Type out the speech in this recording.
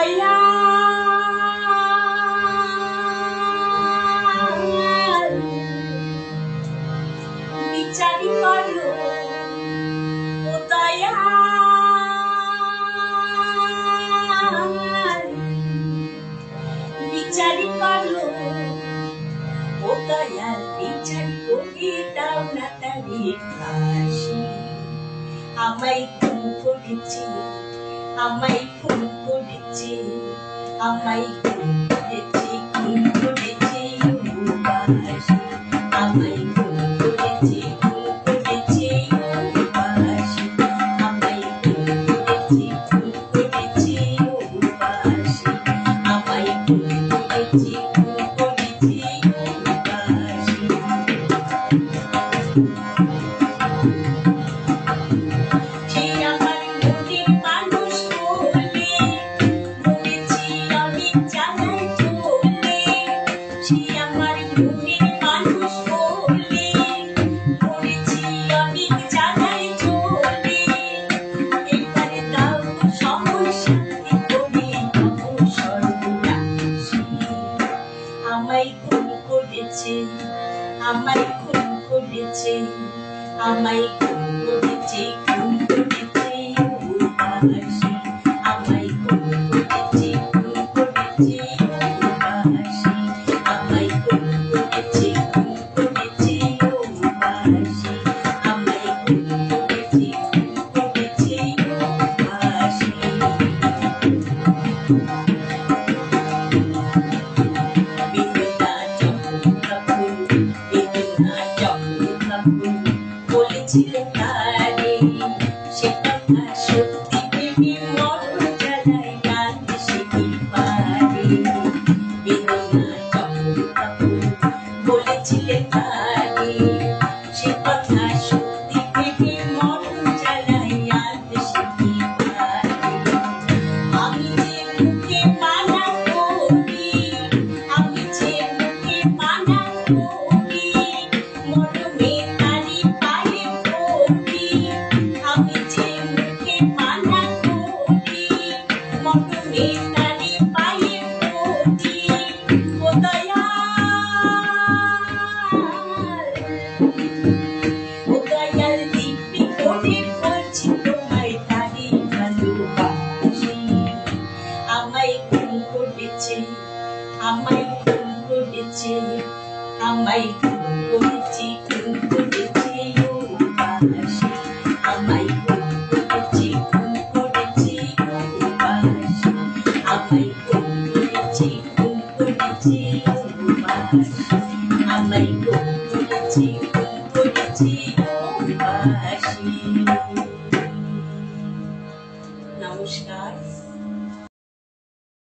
দয়াল বিচারি করো ও দয়াল বিচারি করো ও দয়াল বিচারি করে দাও না তারে ফাঁসি। আমায় খুন করেছে, আমায় খুন করেছে, আমায় খুন করেছে, খুন করেছে উপাসী। আমায় খুন করেছে, খুন করেছে উপাসী। আমায় খুন করেছে, খুন করেছে উপাসী। আমায় খুন করেছে, খুন করেছে উপাসী। আমায় খুন করেছে, আমায় খুন করেছে, আমায় খুন করেছে, খুন করেছে উপাসী। আমায় খুন করেছে, খুন করেছে উপাসী। আমায় খুন করেছে, খুন করেছে উপাসী। আমায় খুন করেছে, খুন করেছে উপাসী। বলেছিলেন তারে সে কথা সত্যি ভেবে মরণ জ্বালায় কাঁদতে সে কি পারে। বেদনা যখন কাপুর বলেছিলেন তারে সে কথা সত্যি ভেবে মরণ জ্বালায় কাঁদতে সে কি পারে। আমি যে মুখে মানা করি, আমি যে মুখে মানা করি, মরমে তারি পায়ে পড়ি। আমি যে মুখে মানা করি, মরমে তারি পায়ে পড়ি। ও দয়াল দিব্যি করে বলছি তোমায় তারি ভালোবাসি। আমায় খুন করেছে, আমায় খুন করেছে, আমায় খুন করেছে, খুন করেছে উপাসী। আমায় খুন করেছে, খুন করেছে উপাসী। আমায় খুন করেছে, খুন করেছে উপাসী। আমায় খুন করেছে, খুন করেছে উপাসী। নমস্কার।